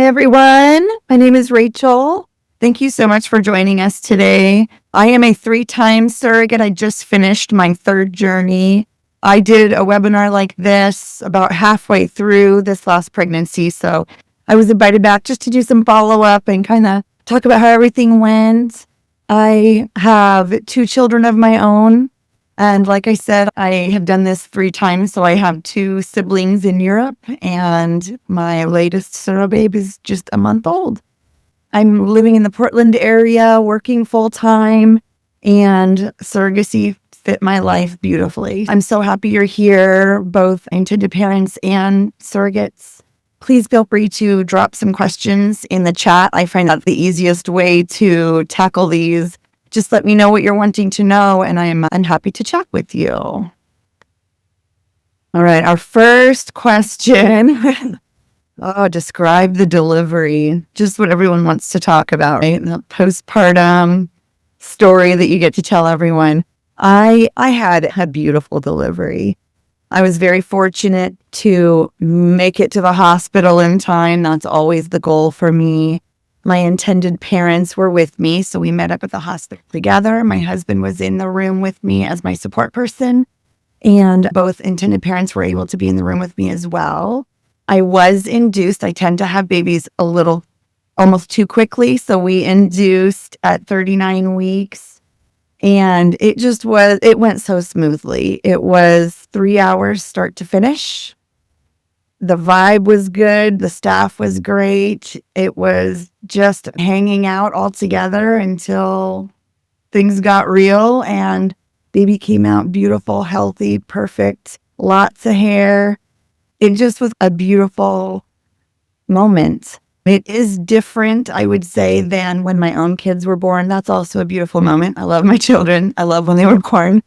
everyone. My name is Rachael. Thank you so much for joining us today. I am a 3-time surrogate. I just finished my 3rd journey. I did a webinar like this about halfway through this last pregnancy, so I was invited back just to do some follow-up and kind of talk about how everything went. I have 2 children of my own. And like I said, I have done this 3 times. So I have 2 siblings in Europe, and my latest surro-baby is just a month old. I'm living in the Portland area, working full time, and surrogacy fit my life beautifully. I'm so happy you're here, both intended parents and surrogates. Please feel free to drop some questions in the chat. I find that the easiest way to tackle these. Just let me know what you're wanting to know, and I'm happy to chat with you. All right, our first question. Describe the delivery. Just what everyone wants to talk about, right? The postpartum story that you get to tell everyone. I had a beautiful delivery. I was very fortunate to make it to the hospital in time. That's always the goal for me. My intended parents were with me, so we met up at the hospital together. My husband was in the room with me as my support person, and both intended parents were able to be in the room with me as well. I was induced. I tend to have babies almost too quickly, so we induced at 39 weeks, and it went so smoothly. It was 3 hours start to finish. The vibe was good. The staff was great. It was just hanging out all together until things got real, and baby came out beautiful, healthy, perfect, lots of hair. It just was a beautiful moment. It is different, I would say, than when my own kids were born. That's also a beautiful moment. I love my children. I love when they were born.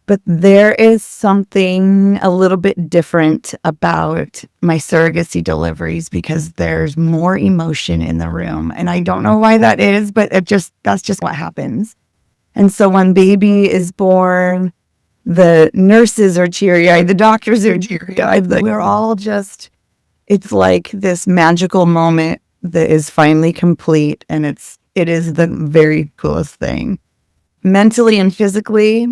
But there is something a little bit different about my surrogacy deliveries because there's more emotion in the room. And I don't know why that is, but that's just what happens. And so when baby is born, the nurses are teary-eyed, the doctors are teary-eyed. We're all just, it's like this magical moment that is finally complete. And it is the very coolest thing. Mentally and physically,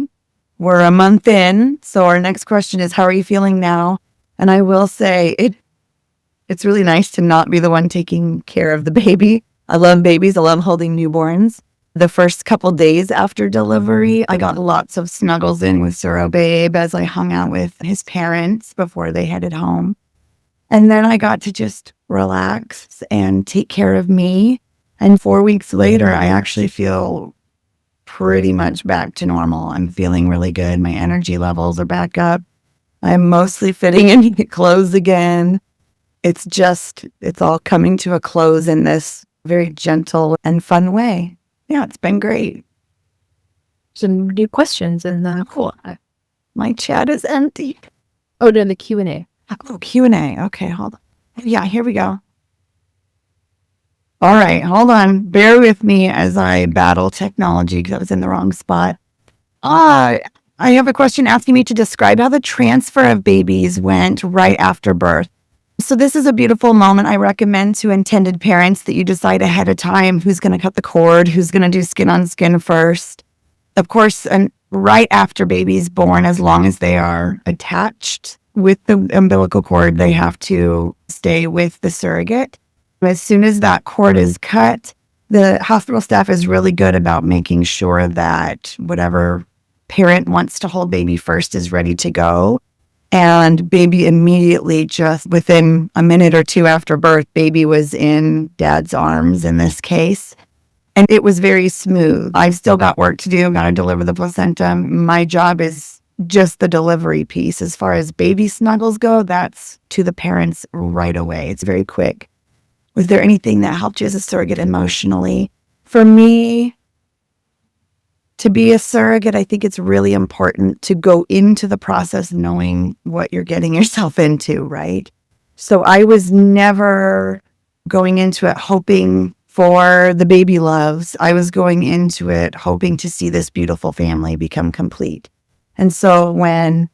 we're a month in, so our next question is, how are you feeling now? And I will say, it's really nice to not be the one taking care of the baby. I love babies. I love holding newborns. The first couple days after delivery, I got lots of snuggles in with surro-babe as I hung out with his parents before they headed home. And then I got to just relax and take care of me. And 4 weeks later, I actually feel pretty much back to normal. I'm feeling really good. My energy levels are back up. I'm mostly fitting into clothes again. It's all coming to a close in this very gentle and fun way. Yeah, it's been great. Some new questions in the Cool. My chat is empty. Oh, no, the Q&A. Oh, Q&A. Okay, hold on. Yeah, here we go. All right, hold on. Bear with me as I battle technology because I was in the wrong spot. I have a question asking me to describe how the transfer of babies went right after birth. So this is a beautiful moment. I recommend to intended parents that you decide ahead of time who's going to cut the cord, who's going to do skin on skin first. Of course, and right after baby's born, as long as they are attached with the umbilical cord, they have to stay with the surrogate. As soon as that cord is cut, the hospital staff is really good about making sure that whatever parent wants to hold baby first is ready to go. And baby immediately, just within a minute or 2 after birth, baby was in dad's arms in this case. And it was very smooth. I've still got work to do. I've got to deliver the placenta. My job is just the delivery piece. As far as baby snuggles go, that's to the parents right away. It's very quick. Was there anything that helped you as a surrogate emotionally? For me, to be a surrogate, I think it's really important to go into the process knowing what you're getting yourself into, right? So I was never going into it hoping for the baby loves. I was going into it hoping to see this beautiful family become complete. And so when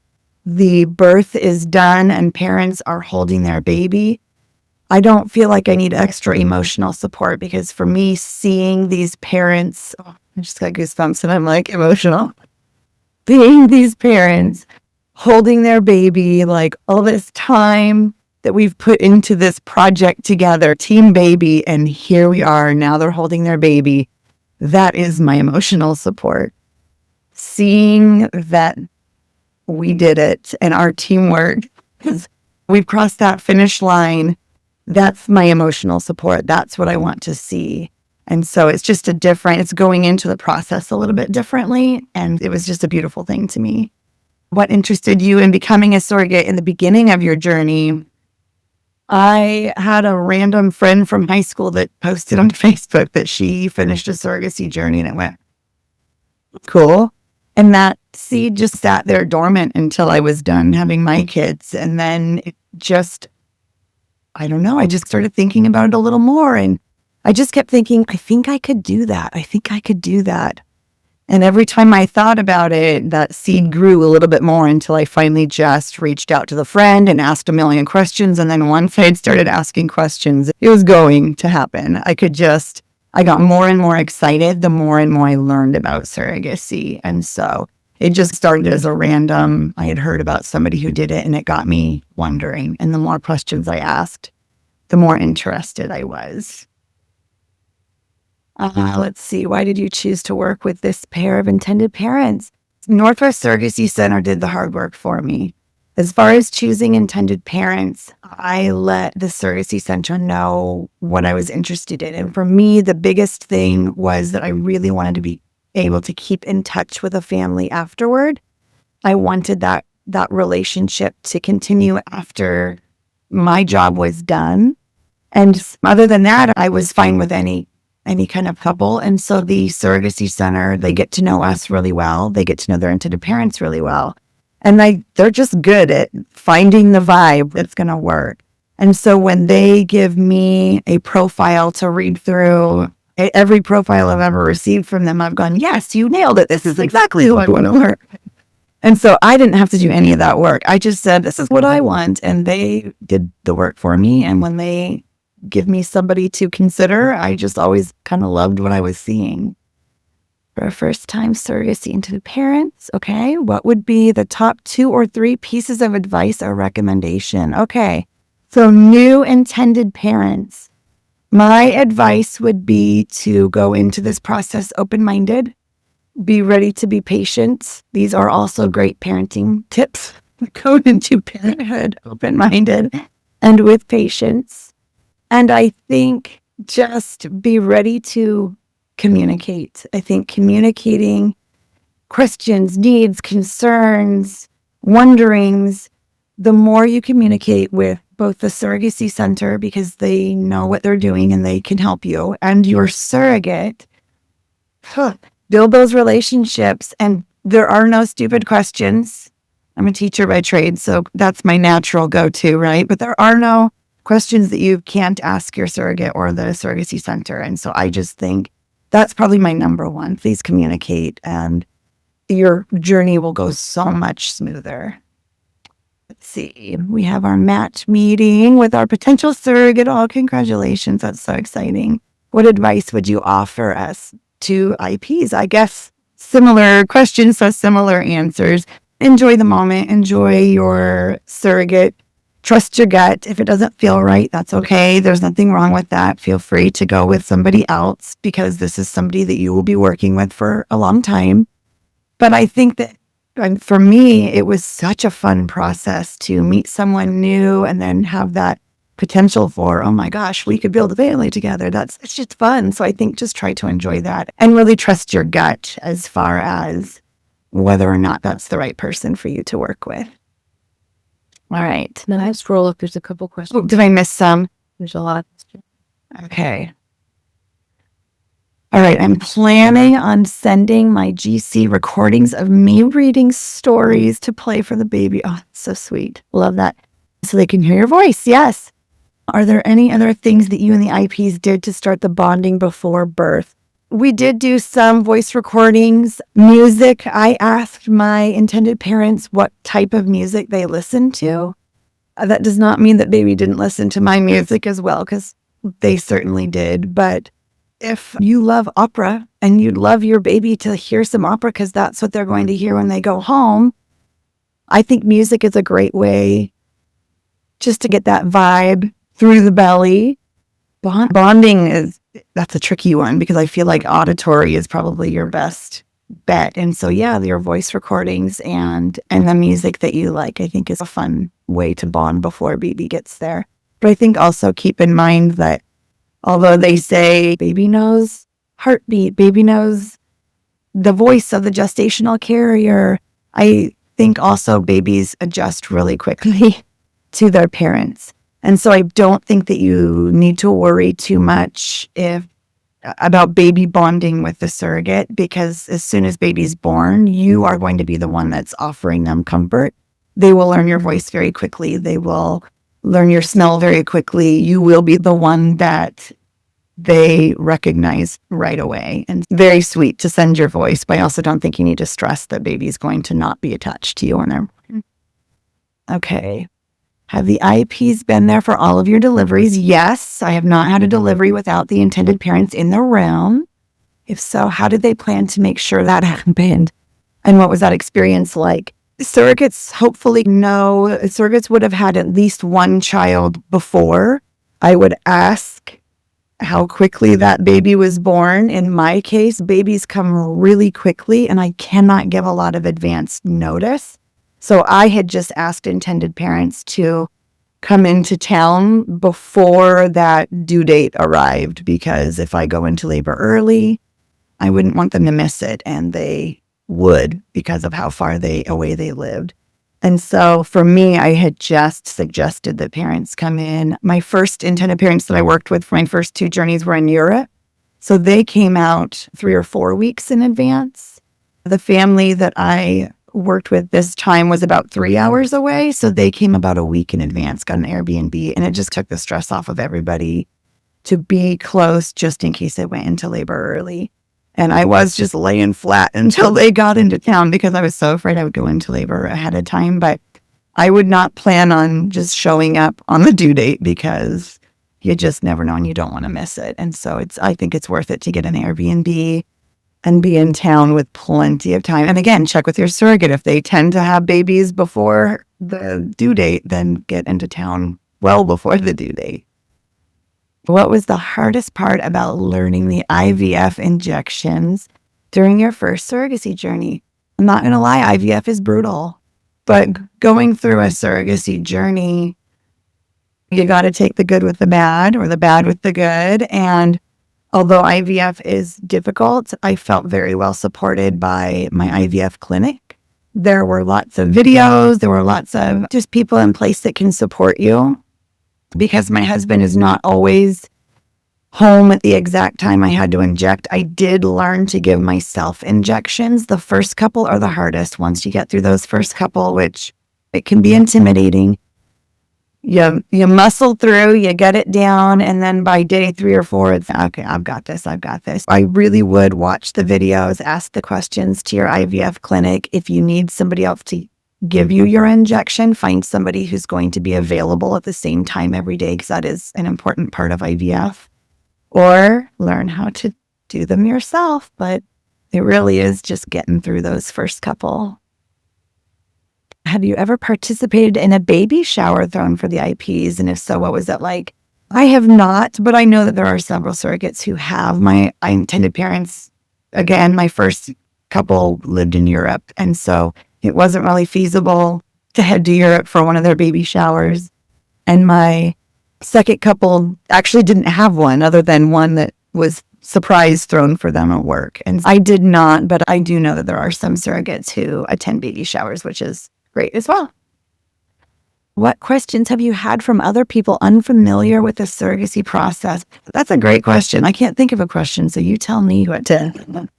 the birth is done and parents are holding their baby, I don't feel like I need extra emotional support, because for me, seeing these parents, I just got goosebumps and I'm like emotional. Seeing these parents holding their baby, like all this time that we've put into this project together, team baby, and here we are, now they're holding their baby. That is my emotional support. Seeing that we did it and our teamwork, because we've crossed that finish line, that's my emotional support. That's what I want to see. And so it's just it's going into the process a little bit differently. And it was just a beautiful thing to me. What interested you in becoming a surrogate in the beginning of your journey? I had a random friend from high school that posted on Facebook that she finished a surrogacy journey, and it went, cool. And that seed just sat there dormant until I was done having my kids. And then it just, I don't know, I just started thinking about it a little more. And I just kept thinking, I think I could do that. I think I could do that. And every time I thought about it, that seed grew a little bit more until I finally just reached out to the friend and asked a million questions. And then once I had started asking questions, it was going to happen. I got more and more excited the more and more I learned about surrogacy. And so it just started as a random, I had heard about somebody who did it and it got me wondering. And the more questions I asked, the more interested I was. Let's see. Why did you choose to work with this pair of intended parents? Northwest Surrogacy Center did the hard work for me. As far as choosing intended parents, I let the Surrogacy Center know what I was interested in. And for me, the biggest thing was that I really wanted to be able to keep in touch with a family afterward. I wanted that relationship to continue after my job was done. And other than that, I was fine with any kind of couple. And so the Surrogacy Center, they get to know us really well. They get to know their intended parents really well. And they're just good at finding the vibe that's going to work. And so when they give me a profile to read through, every profile I've ever received from them, I've gone, yes, you nailed it. This is exactly who I want to work. And so I didn't have to do any of that work. I just said, this is what I want. And they did the work for me. And when they give me somebody to consider, I just always kind of loved what I was seeing. For a first-time surrogacy intended parents, okay, what would be the top 2 or 3 pieces of advice or recommendation? Okay, so new intended parents. My advice would be to go into this process open-minded, be ready to be patient. These are also great parenting tips. Go into parenthood open-minded and with patience. And I think just be ready to communicate. I think communicating questions, needs, concerns, wonderings, the more you communicate with both the Surrogacy Center, because they know what they're doing and they can help you, and your surrogate, build those relationships. And there are no stupid questions. I'm a teacher by trade, so that's my natural go-to, right? But there are no questions that you can't ask your surrogate or the Surrogacy Center. And so I just think that's probably my number one. Please communicate and your journey will go so much smoother. Let's see. We have our match meeting with our potential surrogate. Oh, congratulations. That's so exciting. What advice would you offer us to IPs? I guess similar questions, so similar answers. Enjoy the moment. Enjoy your surrogate. Trust your gut. If it doesn't feel right, that's okay. There's nothing wrong with that. Feel free to go with somebody else because this is somebody that you will be working with for a long time. But I think that for me, it was such a fun process to meet someone new and then have that potential for, oh my gosh, we could build a family together. It's just fun. So I think just try to enjoy that and really trust your gut as far as whether or not that's the right person for you to work with. All right. Then I scroll up. There's a couple questions. Oh, did I miss some? There's a lot. Okay. All right. I'm planning on sending my GC recordings of me reading stories to play for the baby. Oh, that's so sweet. Love that. So they can hear your voice. Yes. Are there any other things that you and the IPs did to start the bonding before birth? We did do some voice recordings, music. I asked my intended parents what type of music they listened to. That does not mean that baby didn't listen to my music as well, because they certainly did. But if you love opera and you'd love your baby to hear some opera because that's what they're going to hear when they go home, I think music is a great way just to get that vibe through the belly. Bonding that's a tricky one because I feel like auditory is probably your best bet. And so, yeah, your voice recordings and the music that you like, I think is a fun way to bond before baby gets there. But I think also keep in mind that although they say baby knows heartbeat, baby knows the voice of the gestational carrier, I think also babies adjust really quickly to their parents. And so I don't think that you need to worry too much about baby bonding with the surrogate, because as soon as baby's born, you are going to be the one that's offering them comfort. They will learn your voice very quickly. They will learn your smell very quickly. You will be the one that they recognize right away. And very sweet to send your voice, but I also don't think you need to stress that baby's going to not be attached to you when they're born. Okay. Have the IEPs been there for all of your deliveries? Yes, I have not had a delivery without the intended parents in the room. If so, how did they plan to make sure that happened? And what was that experience like? Surrogates hopefully know. Surrogates would have had at least one child before. I would ask how quickly that baby was born. In my case, babies come really quickly, and I cannot give a lot of advance notice. So I had just asked intended parents to come into town before that due date arrived, because if I go into labor early, I wouldn't want them to miss it, and they would because of how far away they lived. And so for me, I had just suggested that parents come in. My first intended parents that I worked with for my first 2 journeys were in Europe. So they came out 3 or 4 weeks in advance. The family that I worked with this time was about 3 hours away. So they came about a week in advance, got an Airbnb, and it just took the stress off of everybody to be close just in case they went into labor early. And I was just laying flat until they got into town because I was so afraid I would go into labor ahead of time. But I would not plan on just showing up on the due date because you just never know and you don't want to miss it. And so I think it's worth it to get an Airbnb and be in town with plenty of time. And again, check with your surrogate. If they tend to have babies before the due date, then get into town well before the due date. What was the hardest part about learning the IVF injections during your first surrogacy journey? I'm not going to lie, IVF is brutal, but going through a surrogacy journey, you got to take the good with the bad or the bad with the good. And although IVF is difficult, I felt very well supported by my IVF clinic. There were lots of videos. There were lots of just people in place that can support you. Because my husband is not always home at the exact time I had to inject, I did learn to give myself injections. The first couple are the hardest. Once you get through those first couple, which it can be intimidating, you muscle through, you get it down, and then by day 3 or 4, it's okay, I've got this. I really would watch the videos, ask the questions to your IVF clinic. If you need somebody else to give you your injection, find somebody who's going to be available at the same time every day, because that is an important part of IVF. Or learn how to do them yourself, but it really is just getting through those first couple. Have you ever participated in a baby shower thrown for the IPs? And if so, what was that like? I have not, but I know that there are several surrogates who have. My intended parents, again, my first couple lived in Europe, and so it wasn't really feasible to head to Europe for one of their baby showers. And my second couple actually didn't have one other than one that was surprise thrown for them at work. And I did not, but I do know that there are some surrogates who attend baby showers, which is great as well. What questions have you had from other people unfamiliar with the surrogacy process? That's a great question. I can't think of a question, so you tell me what to.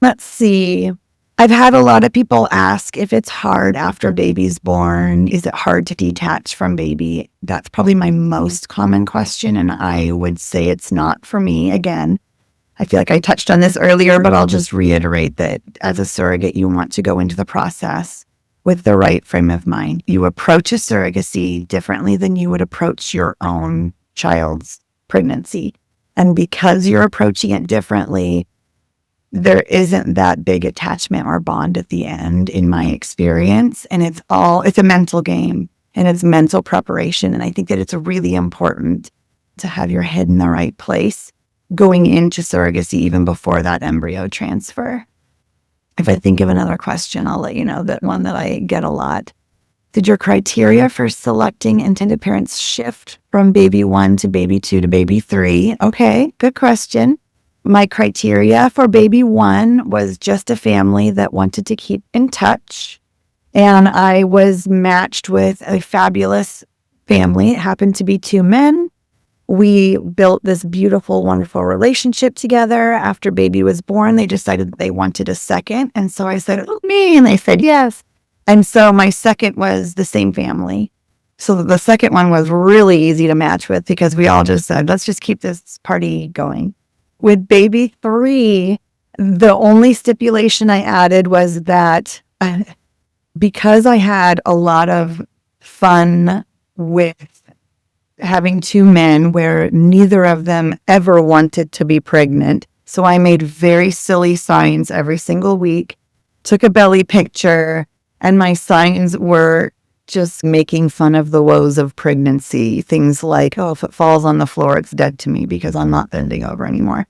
Let's see. I've had a lot of people ask if it's hard after baby's born. Is it hard to detach from baby? That's probably my most common question, and I would say it's not for me. Again, I feel like I touched on this earlier, but I'll just reiterate that as a surrogate, you want to go into the process with the right frame of mind. You approach a surrogacy differently than you would approach your own child's pregnancy. And because you're approaching it differently, there isn't that big attachment or bond at the end, in my experience. And it's a mental game and it's mental preparation. And I think that it's really important to have your head in the right place going into surrogacy, even before that embryo transfer. If I think of another question, I'll let you know. That one that I get a lot. Did your criteria for selecting intended parents shift from baby 1 to baby 2 to baby 3? Okay, good question. My criteria for baby 1 was just a family that wanted to keep in touch. And I was matched with a fabulous family. It happened to be 2 men. We built this beautiful, wonderful relationship together. After baby was born, they decided that they wanted a second. And so I said, "Oh, me." And they said, "Yes." And so my second was the same family. So the second one was really easy to match with because we all just said, let's just keep this party going. With baby 3, the only stipulation I added was that because I had a lot of fun with having 2 men where neither of them ever wanted to be pregnant. So I made very silly signs every single week, took a belly picture, and my signs were just making fun of the woes of pregnancy. Things like, oh, if it falls on the floor, it's dead to me because I'm not bending over anymore.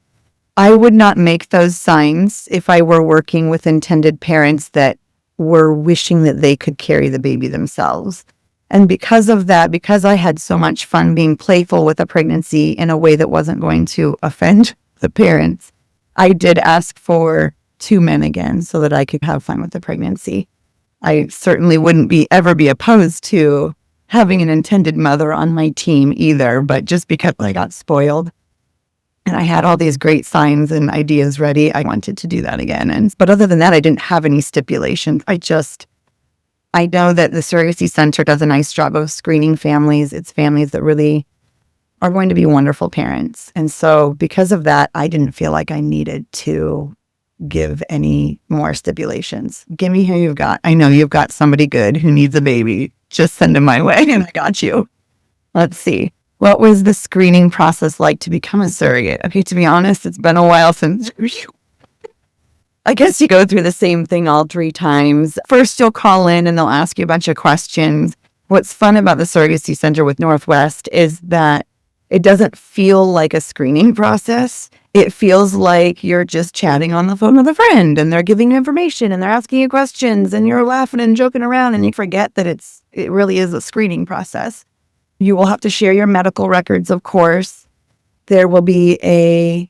I would not make those signs if I were working with intended parents that were wishing that they could carry the baby themselves. And because of that, because I had so much fun being playful with a pregnancy in a way that wasn't going to offend the parents, I did ask for 2 men again so that I could have fun with the pregnancy. I certainly wouldn't ever be opposed to having an intended mother on my team either, but just because I got spoiled and I had all these great signs and ideas ready, I wanted to do that again. But other than that, I didn't have any stipulations. I know that the Surrogacy Center does a nice job of screening families. It's families that really are going to be wonderful parents. And so because of that, I didn't feel like I needed to give any more stipulations. Give me who you've got. I know you've got somebody good who needs a baby. Just send them my way and I got you. Let's see. What was the screening process like to become a surrogate? Okay, to be honest, it's been a while since... I guess you go through the same thing all 3 times. First, you'll call in and they'll ask you a bunch of questions. What's fun about the Surrogacy Center with Northwest is that it doesn't feel like a screening process. It feels like you're just chatting on the phone with a friend and they're giving you information and they're asking you questions and you're laughing and joking around and you forget that it really is a screening process. You will have to share your medical records, of course. There will be a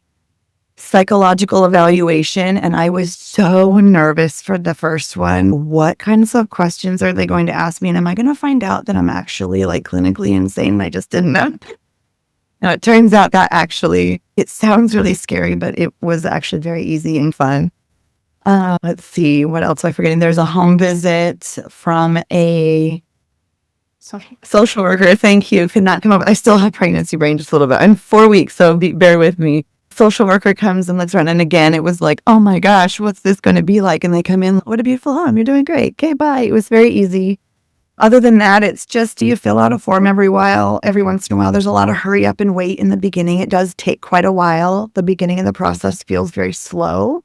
psychological evaluation, and I was so nervous for the first one. What kinds of questions are they going to ask me? And am I going to find out that I'm actually like clinically insane? I just didn't know. Now, it turns out that it sounds really scary, but it was actually very easy and fun. Let's see, what else am I forgetting? There's a home visit from a social worker. Thank you. Could not come up. I still have pregnancy brain just a little bit. I'm 4 weeks, so bear with me. Social worker comes and looks around. And again, it was like, oh my gosh, what's this going to be like? And they come in, what a beautiful home. You're doing great. Okay, bye. It was very easy. Other than that, it's just, you fill out a form every once in a while. There's a lot of hurry up and wait in the beginning. It does take quite a while. The beginning of the process feels very slow,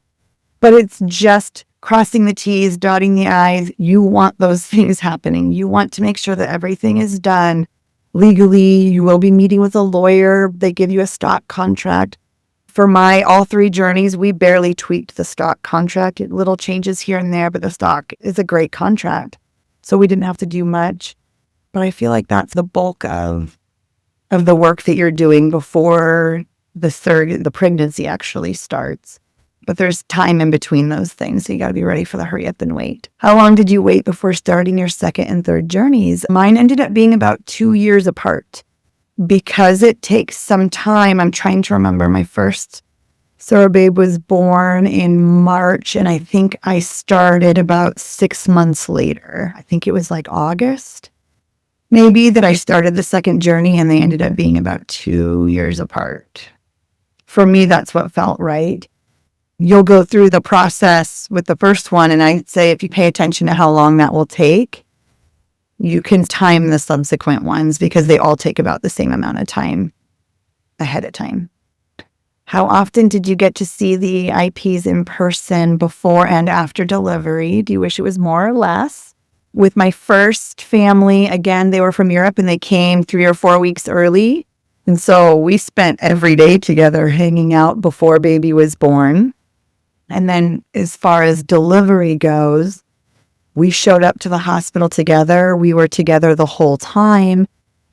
but it's just crossing the T's, dotting the I's. You want those things happening. You want to make sure that everything is done legally. You will be meeting with a lawyer. They give you a stock contract. For all 3 journeys, we barely tweaked the stock contract. Little changes here and there, but the stock is a great contract. So we didn't have to do much. But I feel like that's the bulk of the work that you're doing before the pregnancy actually starts. But there's time in between those things, so you got to be ready for the hurry up and wait. How long did you wait before starting your second and third journeys? Mine ended up being about 2 years apart. Because it takes some time, I'm trying to remember. My first surro-babe was born in March, and I think I started about 6 months later. I think it was like August, maybe, that I started the second journey, and they ended up being about 2 years apart. For me, that's what felt right. you'll go through the process with the first one. And I'd say if you pay attention to how long that will take, you can time the subsequent ones because they all take about the same amount of time ahead of time. How often did you get to see the IPs in person before and after delivery? Do you wish it was more or less? With my first family, again, they were from Europe and they came 3 or 4 weeks early. And so we spent every day together hanging out before baby was born. And then as far as delivery goes, we showed up to the hospital together. We were together the whole time.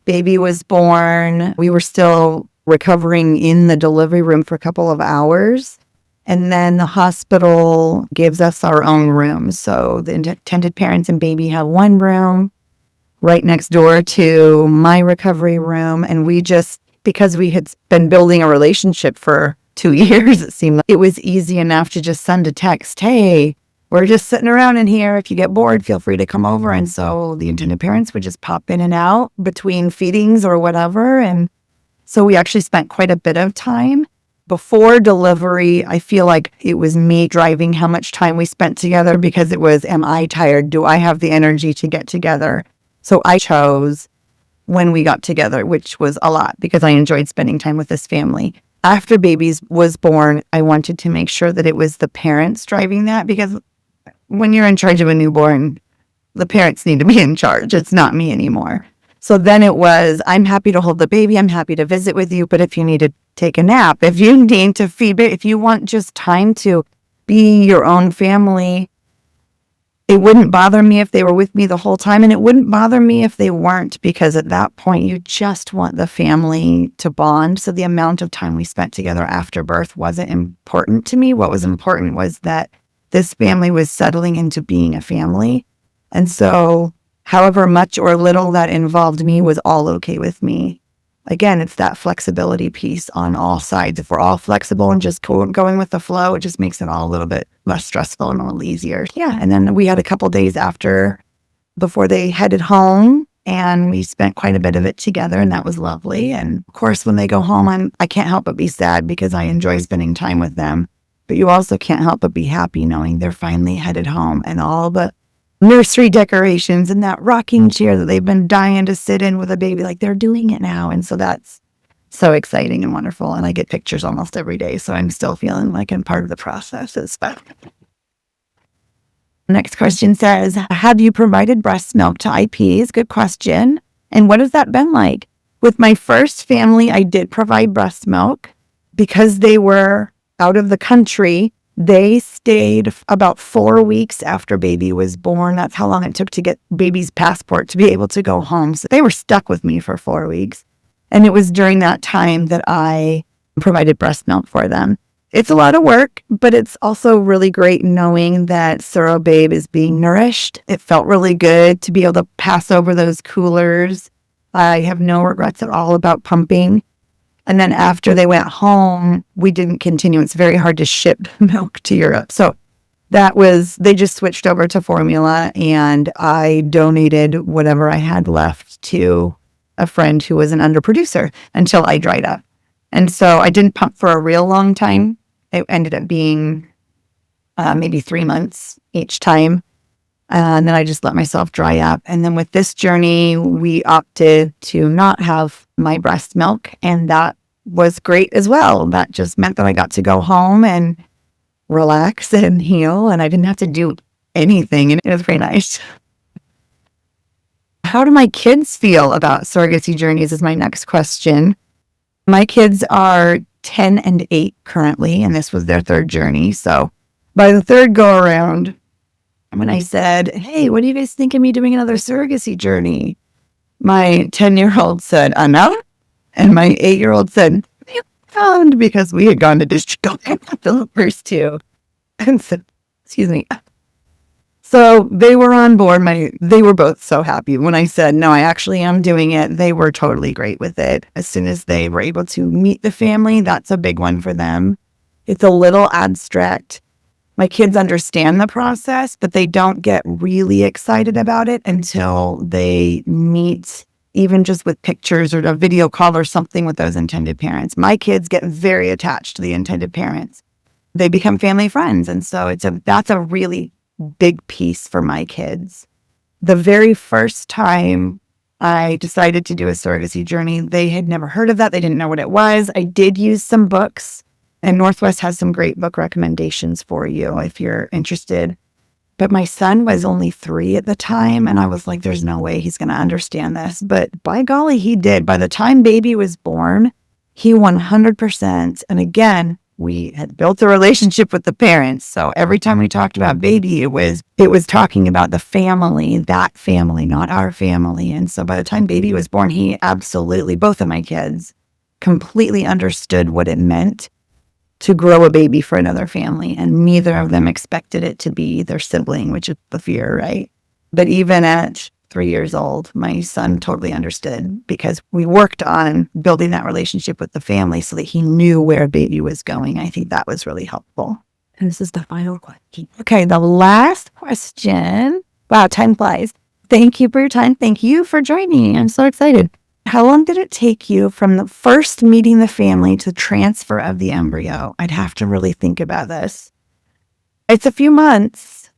Baby was born. We were still recovering in the delivery room for a couple of hours. And then the hospital gives us our own room. So the intended parents and baby have one room right next door to my recovery room. And we just, because we had been building a relationship for 2 years, it seemed like it was easy enough to just send a text, hey, we're just sitting around in here. If you get bored, feel free to come over. And so the intended parents would just pop in and out between feedings or whatever. And so we actually spent quite a bit of time. Before delivery, I feel like it was me driving how much time we spent together because it was, am I tired? Do I have the energy to get together? So I chose when we got together, which was a lot because I enjoyed spending time with this family. After baby was born, I wanted to make sure that it was the parents driving that because when you're in charge of a newborn, the parents need to be in charge. It's not me anymore. So then it was, I'm happy to hold the baby. I'm happy to visit with you. But if you need to take a nap, if you need to feed, if you want just time to be your own family, it wouldn't bother me if they were with me the whole time. And it wouldn't bother me if they weren't, because at that point, you just want the family to bond. So the amount of time we spent together after birth wasn't important to me. What was important was that this family was settling into being a family. And so however much or little that involved me was all okay with me. Again, it's that flexibility piece on all sides. If we're all flexible and just going with the flow, it just makes it all a little bit less stressful and a little easier. Yeah. And then we had a couple days before they headed home, and we spent quite a bit of it together, and that was lovely. And of course, when they go home, I can't help but be sad because I enjoy spending time with them. But you also can't help but be happy knowing they're finally headed home, and all the nursery decorations and that rocking chair that they've been dying to sit in with a baby, like they're doing it now. And so that's so exciting and wonderful. And I get pictures almost every day. So I'm still feeling like I'm part of the process. It's fun. Next question says, have you provided breast milk to IPs? Good question. And what has that been like? With my first family, I did provide breast milk because they were out of the country. They stayed about 4 weeks after baby was born. That's how long it took to get baby's passport to be able to go home. So they were stuck with me for 4 weeks. And it was during that time that I provided breast milk for them. It's a lot of work, but it's also really great knowing that surro-babe is being nourished. It felt really good to be able to pass over those coolers. I have no regrets at all about pumping. And then after they went home, we didn't continue. It's very hard to ship milk to Europe. So they just switched over to formula, and I donated whatever I had left to a friend who was an underproducer until I dried up. And so I didn't pump for a real long time. It ended up being maybe 3 months each time. And then I just let myself dry up. And then with this journey, we opted to not have my breast milk. And that was great as well. That just meant that I got to go home and relax and heal. And I didn't have to do anything. And it was very nice. How do my kids feel about surrogacy journeys is my next question. My kids are 10 and 8 currently, and this was their third journey. So by the third go around, when I said, hey, what do you guys think of me doing another surrogacy journey? My 10-year-old said, no. And my 8-year-old said, you found, because we had gone to Disneyland the first two. And said, excuse me. So they were on board. They were both so happy. When I said, no, I actually am doing it, they were totally great with it. As soon as they were able to meet the family, that's a big one for them. It's a little abstract. My kids understand the process, but they don't get really excited about it until they meet, even just with pictures or a video call or something with those intended parents. My kids get very attached to the intended parents. they become family friends. And so that's a really big piece for my kids. The very first time I decided to do a surrogacy journey, they had never heard of that. They didn't know what it was. I did use some books, and Northwest has some great book recommendations for you if you're interested. But my son was only 3 at the time, and I was like, there's no way he's going to understand this. But by golly, he did. By the time baby was born, he 100%. And again, we had built a relationship with the parents. So every time we talked about baby, it was talking about the family, that family, not our family. And so by the time baby was born, he absolutely, both of my kids, completely understood what it meant to grow a baby for another family. And neither of them expected it to be their sibling, which is the fear, right? But even at 3 years old, my son totally understood because we worked on building that relationship with the family so that he knew where baby was going. I think that was really helpful. And this is the final question. Okay, the last question. Wow, time flies. Thank you for your time. Thank you for joining me. I'm so excited. How long did it take you from the first meeting the family to transfer of the embryo? I'd have to really think about this. It's a few months.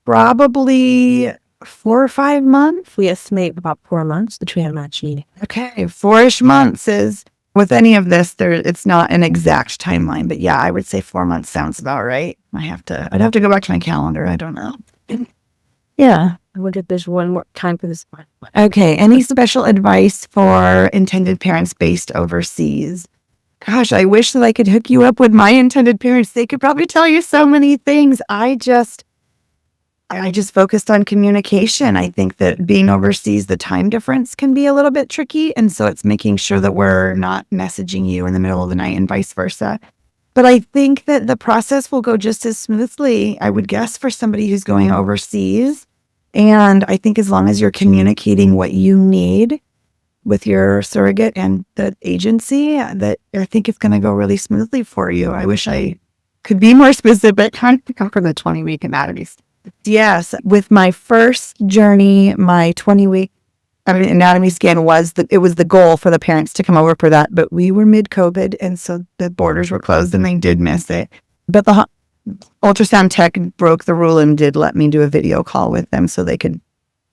Probably 4 or 5 months. We estimate about 4 months between a match meeting. Okay, 4-ish months is, with any of this, it's not an exact timeline, but yeah, I would say 4 months sounds about right. I'd have to go back to my calendar. I don't know. Yeah. I wonder if there's one more time for this one. Okay, any special advice for intended parents based overseas? Gosh, I wish that I could hook you up with my intended parents. They could probably tell you so many things. I just focused on communication. I think that being overseas, the time difference can be a little bit tricky. And so it's making sure that we're not messaging you in the middle of the night and vice versa. But I think that the process will go just as smoothly, I would guess, for somebody who's going overseas. And I think as long as you're communicating what you need with your surrogate and the agency, that I think it's going to go really smoothly for you. I wish I could be more specific. Kind of come from the 20-week anatomy. Yes, with my first journey, my 20-week anatomy scan was the goal for the parents to come over for that, but we were mid-COVID, and so the borders were closed, and they did miss it. But the ultrasound tech broke the rule and did let me do a video call with them so they could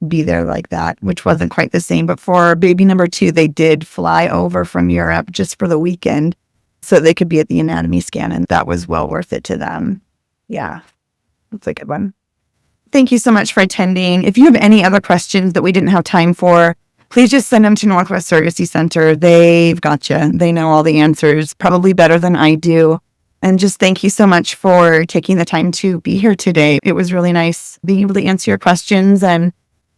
be there like that, which wasn't quite the same. But for baby number 2, they did fly over from Europe just for the weekend so they could be at the anatomy scan, and that was well worth it to them. Yeah, that's a good one. Thank you so much for attending. If you have any other questions that we didn't have time for, please just send them to Northwest Surrogacy Center. They've got you. They know all the answers, probably better than I do. And just thank you so much for taking the time to be here today. It was really nice being able to answer your questions and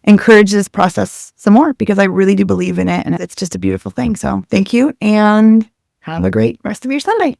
encourage this process some more because I really do believe in it. And it's just a beautiful thing. So thank you and have a great rest of your Sunday.